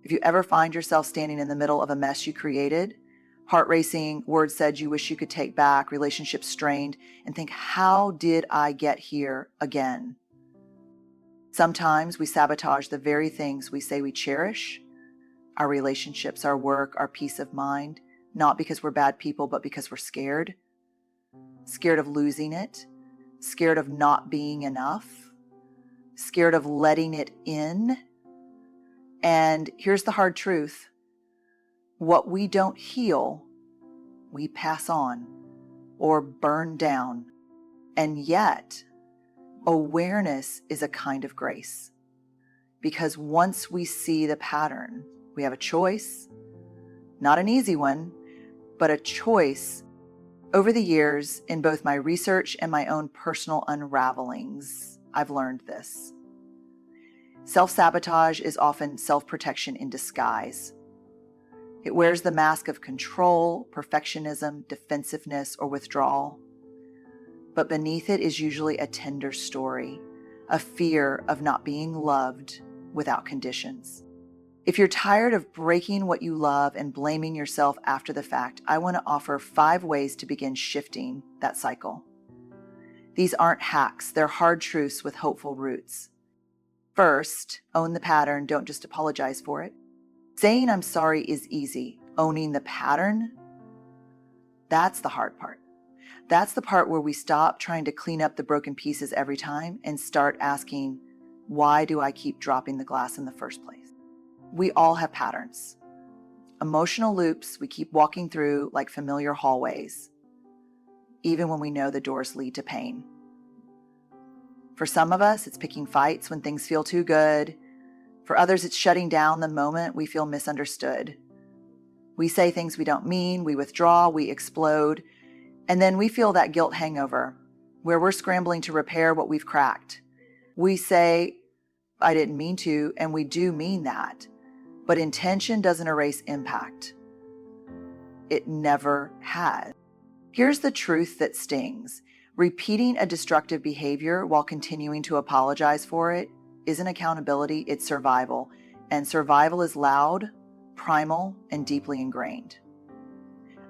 If you ever find yourself standing in the middle of a mess you created, heart racing, words said you wish you could take back, relationships strained, and think, how did I get here again? Sometimes we sabotage the very things we say we cherish, our relationships, our work, our peace of mind, not because we're bad people, but because we're scared. Scared of losing it, scared of not being enough, scared of letting it in. And here's the hard truth. What we don't heal, we pass on or burn down. And yet, awareness is a kind of grace. Because once we see the pattern, we have a choice, not an easy one, but a choice. Over the years, in both my research and my own personal unravelings, I've learned this. Self-sabotage is often self-protection in disguise. It wears the mask of control, perfectionism, defensiveness, or withdrawal. But beneath it is usually a tender story, a fear of not being loved without conditions. If you're tired of breaking what you love and blaming yourself after the fact, I want to offer 5 ways to begin shifting that cycle. These aren't hacks, they're hard truths with hopeful roots. First, own the pattern, don't just apologize for it. Saying I'm sorry is easy. Owning the pattern, that's the hard part. That's the part where we stop trying to clean up the broken pieces every time and start asking, why do I keep dropping the glass in the first place? We all have patterns. Emotional loops we keep walking through like familiar hallways, even when we know the doors lead to pain. For some of us, it's picking fights when things feel too good. For others, it's shutting down the moment we feel misunderstood. We say things we don't mean, we withdraw, we explode, and then we feel that guilt hangover where we're scrambling to repair what we've cracked. We say, I didn't mean to, and we do mean that. But intention doesn't erase impact. It never has. Here's the truth that stings. Repeating a destructive behavior while continuing to apologize for it isn't accountability, it's survival. And survival is loud, primal, and deeply ingrained.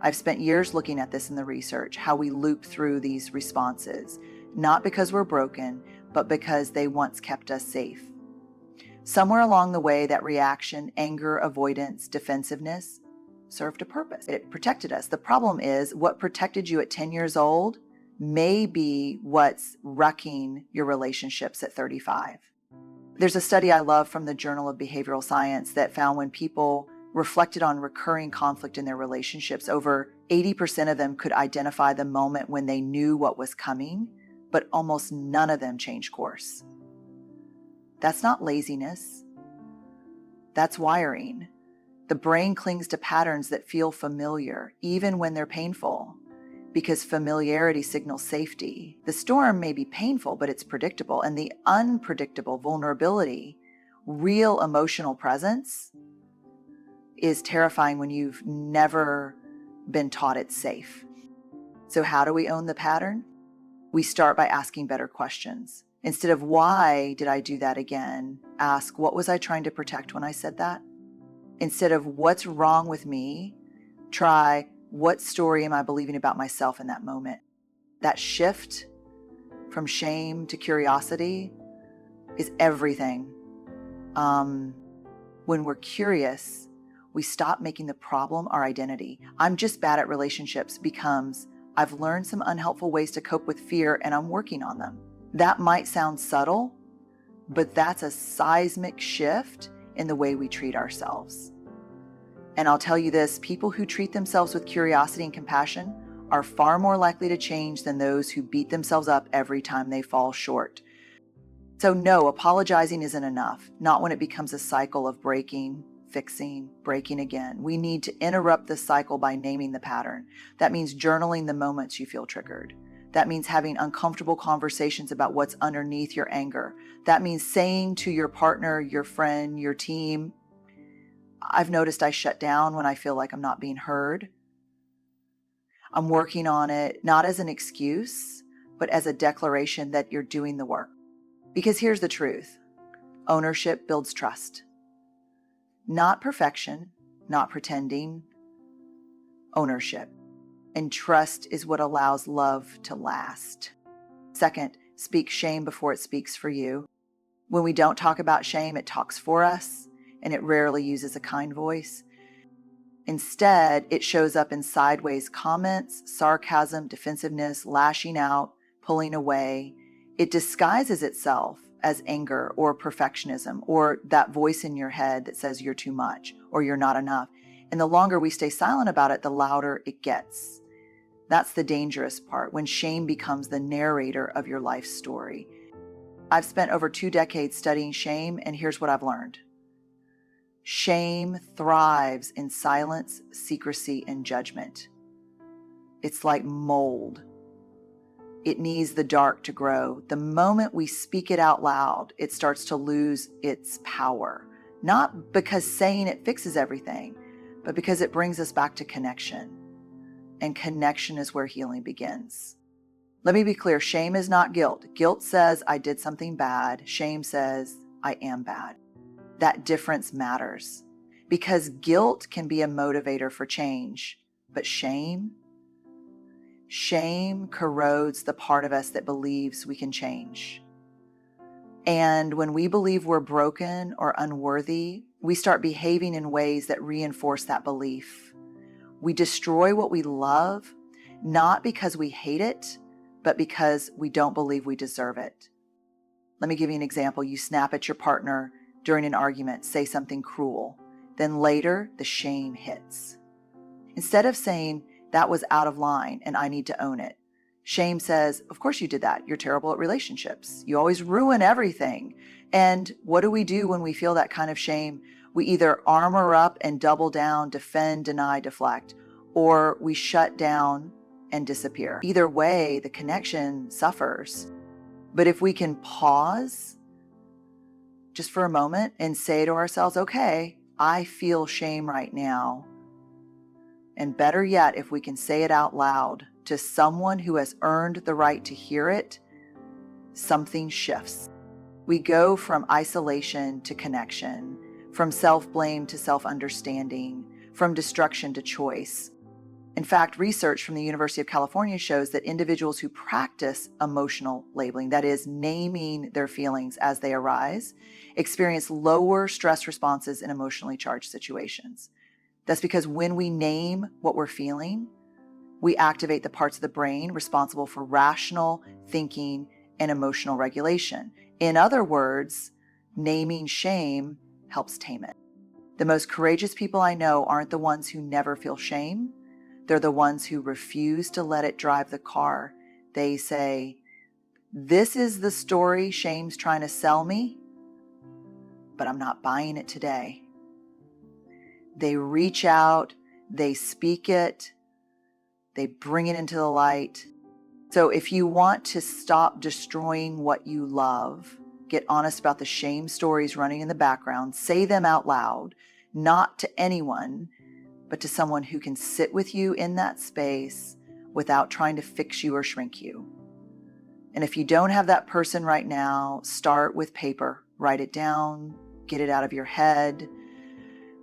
I've spent years looking at this in the research, how we loop through these responses, not because we're broken, but because they once kept us safe. Somewhere along the way, that reaction, anger, avoidance, defensiveness, served a purpose. It protected us. The problem is what protected you at 10 years old may be what's wrecking your relationships at 35. There's a study I love from the Journal of Behavioral Science that found when people reflected on recurring conflict in their relationships, over 80% of them could identify the moment when they knew what was coming, but almost none of them changed course. That's not laziness. That's wiring. The brain clings to patterns that feel familiar, even when they're painful, because familiarity signals safety. The storm may be painful, but it's predictable, and the unpredictable vulnerability, real emotional presence, is terrifying when you've never been taught it's safe. So how do we own the pattern? We start by asking better questions. Instead of why did I do that again, ask what was I trying to protect when I said that? Instead of what's wrong with me, try what story am I believing about myself in that moment? That shift from shame to curiosity is everything. When we're curious, we stop making the problem our identity. I'm just bad at relationships becomes I've learned some unhelpful ways to cope with fear and I'm working on them. That might sound subtle, but that's a seismic shift in the way we treat ourselves. And I'll tell you this, people who treat themselves with curiosity and compassion are far more likely to change than those who beat themselves up every time they fall short. So no, apologizing isn't enough, not when it becomes a cycle of breaking, fixing, breaking again. We need to interrupt this cycle by naming the pattern. That means journaling the moments you feel triggered. That means having uncomfortable conversations about what's underneath your anger. That means saying to your partner, your friend, your team, I've noticed I shut down when I feel like I'm not being heard. I'm working on it, not as an excuse, but as a declaration that you're doing the work. Because here's the truth. Ownership builds trust. Not perfection, not pretending, ownership. And trust is what allows love to last. Second, speak shame before it speaks for you. When we don't talk about shame, it talks for us, and it rarely uses a kind voice. Instead, it shows up in sideways comments, sarcasm, defensiveness, lashing out, pulling away. It disguises itself as anger or perfectionism or that voice in your head that says you're too much or you're not enough. And the longer we stay silent about it, the louder it gets. That's the dangerous part, when shame becomes the narrator of your life story. I've spent over 2 decades studying shame, and here's what I've learned. Shame thrives in silence, secrecy, and judgment. It's like mold. It needs the dark to grow. The moment we speak it out loud, it starts to lose its power. Not because saying it fixes everything, but because it brings us back to connection. And connection is where healing begins. Let me be clear, shame is not guilt. Guilt says I did something bad. Shame says I am bad. That difference matters because guilt can be a motivator for change, but shame corrodes the part of us that believes we can change. And when we believe we're broken or unworthy, we start behaving in ways that reinforce that belief. We destroy what we love, not because we hate it, but because we don't believe we deserve it. Let me give you an example. You snap at your partner during an argument, say something cruel. Then later, the shame hits. Instead of saying, that was out of line and I need to own it, shame says, of course you did that. You're terrible at relationships. You always ruin everything. And what do we do when we feel that kind of shame? We either armor up and double down, defend, deny, deflect, or we shut down and disappear. Either way, the connection suffers. But if we can pause just for a moment and say to ourselves, okay, I feel shame right now. And better yet, if we can say it out loud to someone who has earned the right to hear it, something shifts. We go from isolation to connection, from self-blame to self-understanding, from destruction to choice. In fact, research from the University of California shows that individuals who practice emotional labeling, that is, naming their feelings as they arise, experience lower stress responses in emotionally charged situations. That's because when we name what we're feeling, we activate the parts of the brain responsible for rational thinking and emotional regulation. In other words, naming shame helps tame it. The most courageous people I know aren't the ones who never feel shame. They're the ones who refuse to let it drive the car. They say, this is the story shame's trying to sell me, but I'm not buying it today. They reach out, they speak it, they bring it into the light. So if you want to stop destroying what you love, get honest about the shame stories running in the background, say them out loud, not to anyone, but to someone who can sit with you in that space without trying to fix you or shrink you. And if you don't have that person right now, start with paper. Write it down, get it out of your head,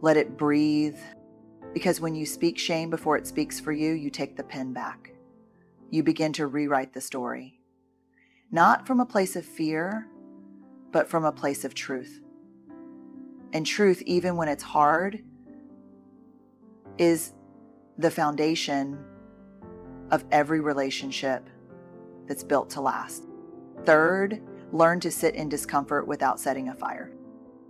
let it breathe. Because when you speak shame before it speaks for you, you take the pen back. You begin to rewrite the story. Not from a place of fear, but from a place of truth. And truth, even when it's hard, is the foundation of every relationship that's built to last. Third, learn to sit in discomfort without setting a fire.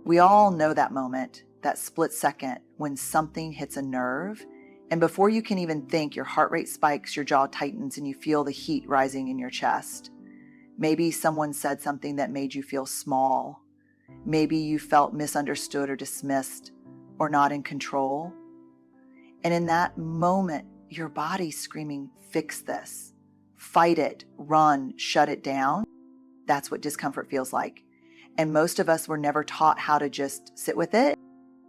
We all know that moment, that split second when something hits a nerve, and before you can even think, your heart rate spikes, your jaw tightens, and you feel the heat rising in your chest. Maybe someone said something that made you feel small. Maybe you felt misunderstood or dismissed or not in control. And in that moment, your body's screaming, fix this, fight it, run, shut it down. That's what discomfort feels like. And most of us were never taught how to just sit with it.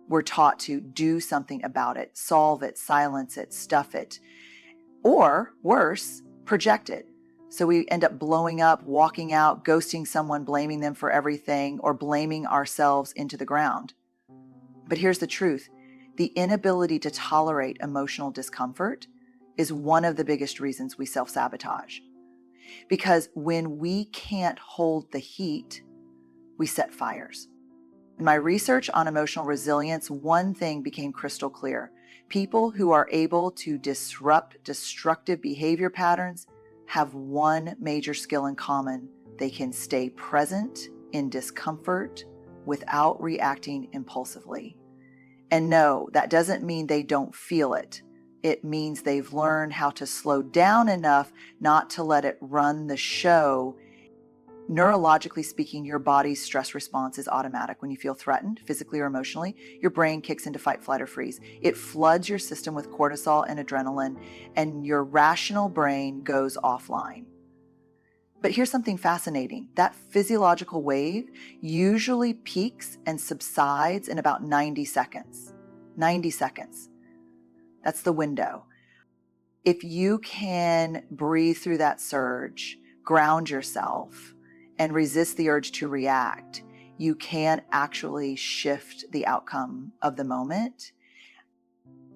We're taught to do something about it, solve it, silence it, stuff it, or worse, project it. So we end up blowing up, walking out, ghosting someone, blaming them for everything, or blaming ourselves into the ground. But here's the truth. The inability to tolerate emotional discomfort is one of the biggest reasons we self-sabotage. Because when we can't hold the heat, we set fires. In my research on emotional resilience, one thing became crystal clear. People who are able to disrupt destructive behavior patterns have one major skill in common. They can stay present in discomfort without reacting impulsively. And no, that doesn't mean they don't feel it. It means they've learned how to slow down enough not to let it run the show. Neurologically speaking, your body's stress response is automatic. When you feel threatened, physically or emotionally, your brain kicks into fight, flight, or freeze. It floods your system with cortisol and adrenaline, and your rational brain goes offline. But here's something fascinating. That physiological wave usually peaks and subsides in about 90 seconds. 90 seconds. That's the window. If you can breathe through that surge, ground yourself, and resist the urge to react, you can actually shift the outcome of the moment.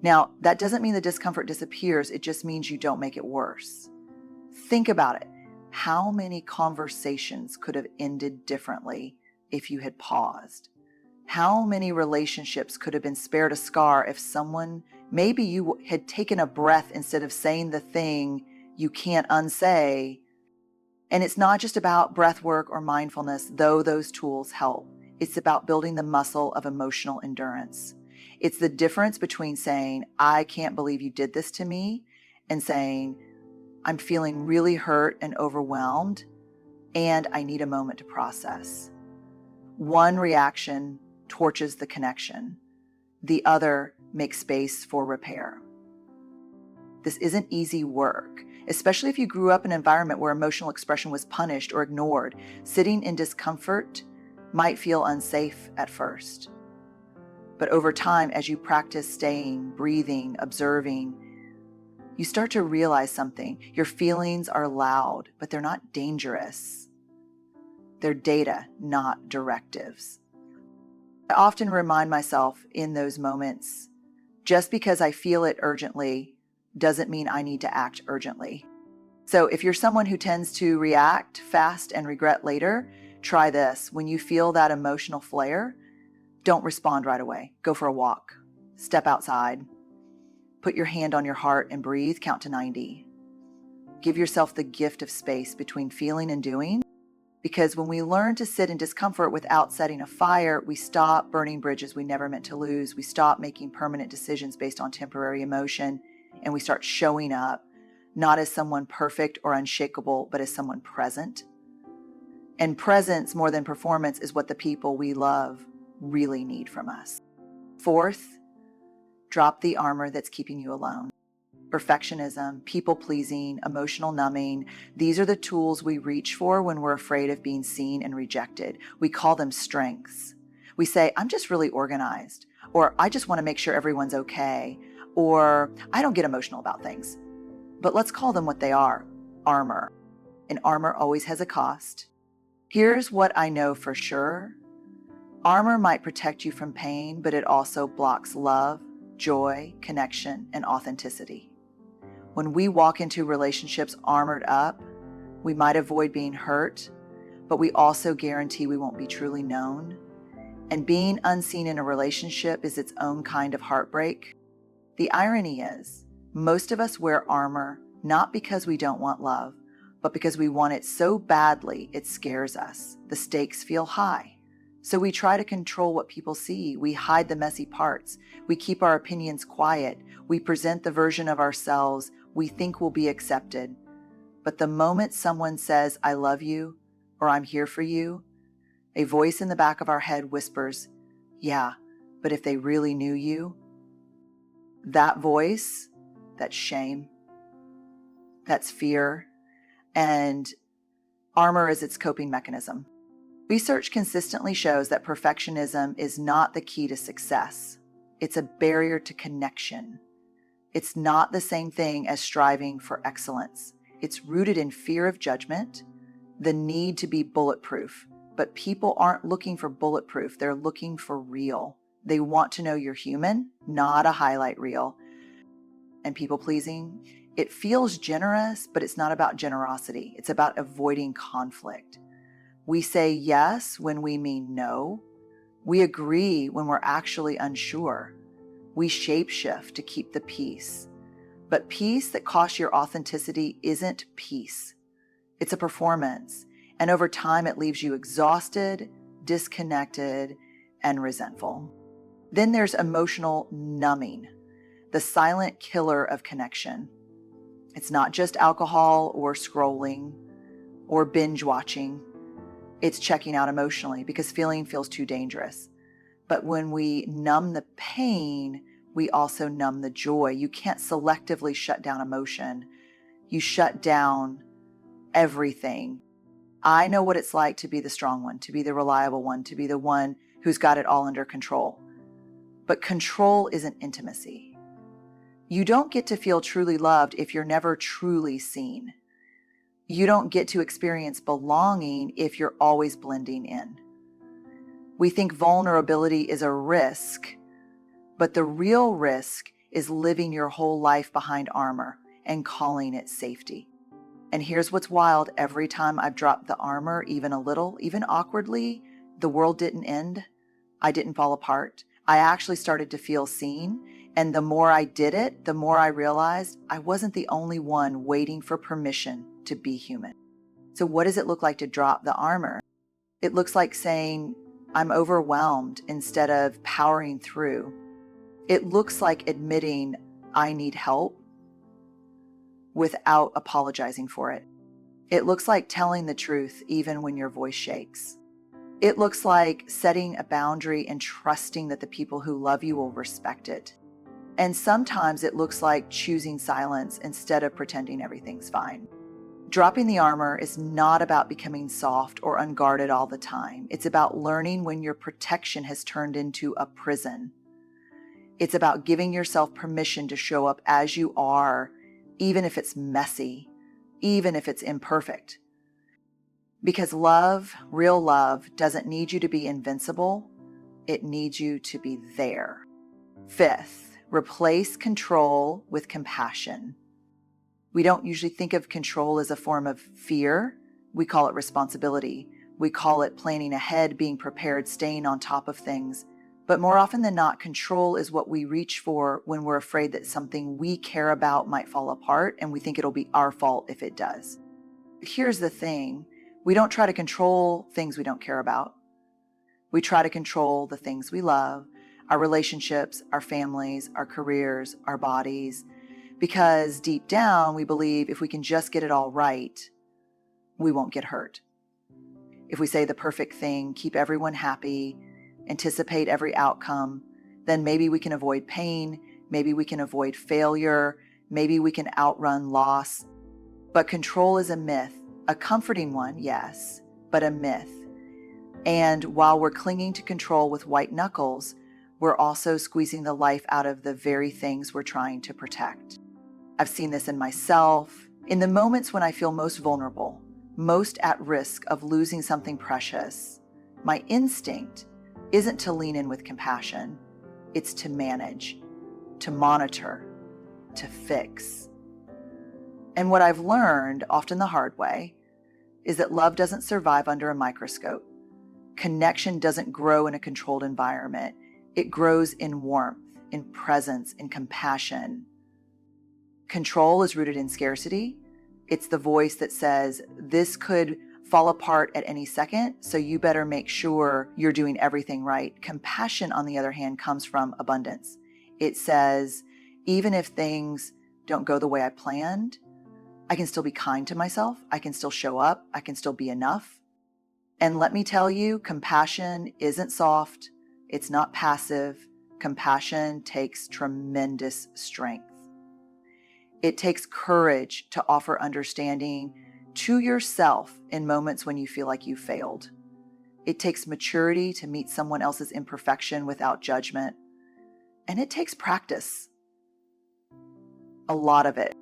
Now, that doesn't mean the discomfort disappears. It just means you don't make it worse. Think about it. How many conversations could have ended differently if you had paused? How many relationships could have been spared a scar if maybe you had taken a breath instead of saying the thing you can't unsay? And it's not just about breath work or mindfulness, though those tools help. It's about building the muscle of emotional endurance. It's the difference between saying, I can't believe you did this to me, and saying, I'm feeling really hurt and overwhelmed, and I need a moment to process. One reaction torches the connection. The other makes space for repair. This isn't easy work, especially if you grew up in an environment where emotional expression was punished or ignored. Sitting in discomfort might feel unsafe at first. But over time, as you practice staying, breathing, observing, you start to realize something. Your feelings are loud, but they're not dangerous. They're data, not directives. I often remind myself in those moments, just because I feel it urgently doesn't mean I need to act urgently. So if you're someone who tends to react fast and regret later, try this. When you feel that emotional flare, don't respond right away. Go for a walk. Step outside. Put your hand on your heart and breathe. Count to 90. Give yourself the gift of space between feeling and doing. Because when we learn to sit in discomfort without setting a fire, we stop burning bridges we never meant to lose. We stop making permanent decisions based on temporary emotion, and we start showing up, not as someone perfect or unshakable, but as someone present. And presence, more than performance, is what the people we love really need from us. Fourth, drop the armor that's keeping you alone. Perfectionism, people-pleasing, emotional numbing, these are the tools we reach for when we're afraid of being seen and rejected. We call them strengths. We say, I'm just really organized, or I just want to make sure everyone's okay, or I don't get emotional about things. But let's call them what they are, armor. And armor always has a cost. Here's what I know for sure. Armor might protect you from pain, but it also blocks love, joy, connection, and authenticity. When we walk into relationships armored up, we might avoid being hurt, but we also guarantee we won't be truly known. And being unseen in a relationship is its own kind of heartbreak. The irony is, most of us wear armor not because we don't want love, but because we want it so badly it scares us. The stakes feel high. So we try to control what people see. We hide the messy parts. We keep our opinions quiet. We present the version of ourselves we think will be accepted. But the moment someone says, I love you, or I'm here for you, a voice in the back of our head whispers, yeah, but if they really knew you, that voice, that's shame, that's fear, and armor is its coping mechanism. Research consistently shows that perfectionism is not the key to success. It's a barrier to connection. It's not the same thing as striving for excellence. It's rooted in fear of judgment, the need to be bulletproof. But people aren't looking for bulletproof. They're looking for real. They want to know you're human, not a highlight reel. And people pleasing, it feels generous, but it's not about generosity. It's about avoiding conflict. We say yes when we mean no. We agree when we're actually unsure. We shapeshift to keep the peace. But peace that costs your authenticity isn't peace. It's a performance. And over time, it leaves you exhausted, disconnected, and resentful. Then there's emotional numbing, the silent killer of connection. It's not just alcohol or scrolling or binge watching. It's checking out emotionally because feeling feels too dangerous. But when we numb the pain, we also numb the joy. You can't selectively shut down emotion. You shut down everything. I know what it's like to be the strong one, to be the reliable one, to be the one who's got it all under control. But control isn't intimacy. You don't get to feel truly loved if you're never truly seen. You don't get to experience belonging if you're always blending in. We think vulnerability is a risk, but the real risk is living your whole life behind armor and calling it safety. And here's what's wild. Every time I've dropped the armor, even a little, even awkwardly, the world didn't end. I didn't fall apart. I actually started to feel seen. And the more I did it, the more I realized I wasn't the only one waiting for permission to be human. So what does it look like to drop the armor? It looks like saying, I'm overwhelmed instead of powering through. It looks like admitting I need help without apologizing for it. It looks like telling the truth even when your voice shakes. It looks like setting a boundary and trusting that the people who love you will respect it. And sometimes it looks like choosing silence instead of pretending everything's fine. Dropping the armor is not about becoming soft or unguarded all the time. It's about learning when your protection has turned into a prison. It's about giving yourself permission to show up as you are, even if it's messy, even if it's imperfect. Because love, real love, doesn't need you to be invincible. It needs you to be there. Fifth, replace control with compassion. We don't usually think of control as a form of fear. We call it responsibility. We call it planning ahead, being prepared, staying on top of things. But more often than not, control is what we reach for when we're afraid that something we care about might fall apart, and we think it'll be our fault if it does. Here's the thing. We don't try to control things we don't care about. We try to control the things we love, our relationships, our families, our careers, our bodies, because deep down we believe if we can just get it all right, we won't get hurt. If we say the perfect thing, keep everyone happy, anticipate every outcome, then maybe we can avoid pain, maybe we can avoid failure, maybe we can outrun loss. But control is a myth, a comforting one, yes, but a myth. And while we're clinging to control with white knuckles, we're also squeezing the life out of the very things we're trying to protect. I've seen this in myself. In the moments when I feel most vulnerable, most at risk of losing something precious, my instinct isn't to lean in with compassion. It's to manage, to monitor, to fix. And what I've learned, often the hard way, is that love doesn't survive under a microscope. Connection doesn't grow in a controlled environment. It grows in warmth, in presence, in compassion. Control is rooted in scarcity. It's the voice that says, this could fall apart at any second, so you better make sure you're doing everything right. Compassion, on the other hand, comes from abundance. It says, even if things don't go the way I planned, I can still be kind to myself. I can still show up. I can still be enough. And let me tell you, compassion isn't soft. It's not passive. Compassion takes tremendous strength. It takes courage to offer understanding to yourself in moments when you feel like you failed. It takes maturity to meet someone else's imperfection without judgment. And it takes practice. A lot of it.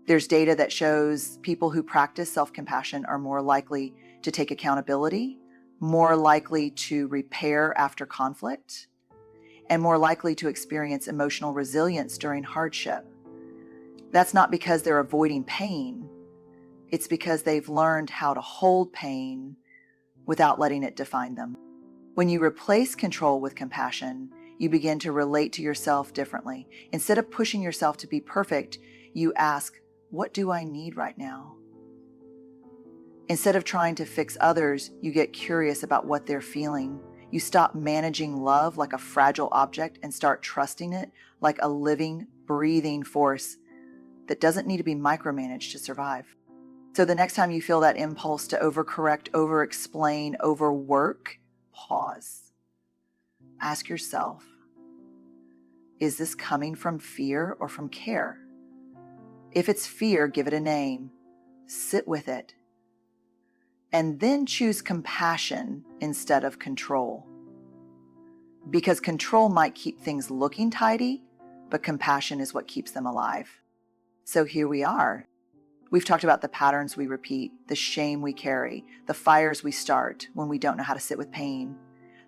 There's data that shows people who practice self-compassion are more likely to take accountability, more likely to repair after conflict, and more likely to experience emotional resilience during hardship. That's not because they're avoiding pain. It's because they've learned how to hold pain without letting it define them. When you replace control with compassion, you begin to relate to yourself differently. Instead of pushing yourself to be perfect, you ask, what do I need right now? Instead of trying to fix others, you get curious about what they're feeling. You stop managing love like a fragile object and start trusting it like a living, breathing force that doesn't need to be micromanaged to survive. So the next time you feel that impulse to overcorrect, overexplain, overwork, pause. Ask yourself, is this coming from fear or from care? If it's fear, give it a name. Sit with it. And then choose compassion instead of control. Because control might keep things looking tidy, but compassion is what keeps them alive. So here we are. We've talked about the patterns we repeat, the shame we carry, the fires we start when we don't know how to sit with pain,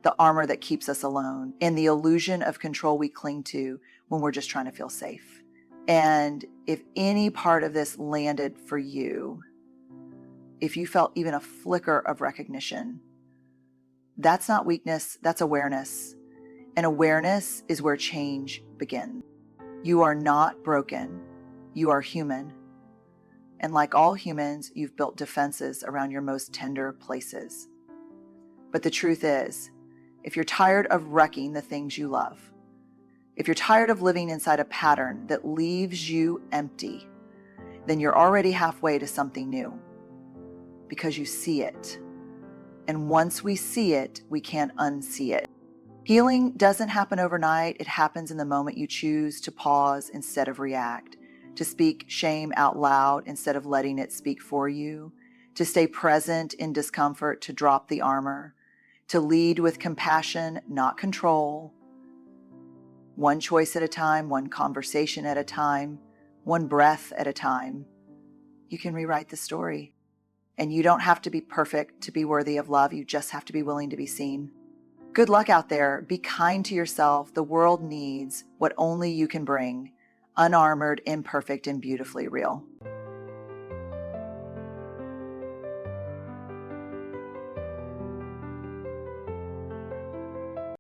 the armor that keeps us alone, and the illusion of control we cling to when we're just trying to feel safe. And if any part of this landed for you, if you felt even a flicker of recognition, that's not weakness, that's awareness. And awareness is where change begins. You are not broken. You are human. And like all humans, you've built defenses around your most tender places. But the truth is, if you're tired of wrecking the things you love, if you're tired of living inside a pattern that leaves you empty, then you're already halfway to something new. Because you see it. And once we see it, we can't unsee it. Healing doesn't happen overnight. It happens in the moment you choose to pause instead of react, to speak shame out loud instead of letting it speak for you, to stay present in discomfort, to drop the armor, to lead with compassion, not control. One choice at a time, one conversation at a time, one breath at a time. You can rewrite the story. And you don't have to be perfect to be worthy of love. You just have to be willing to be seen. Good luck out there. Be kind to yourself. The world needs what only you can bring. Unarmored, imperfect, and beautifully real.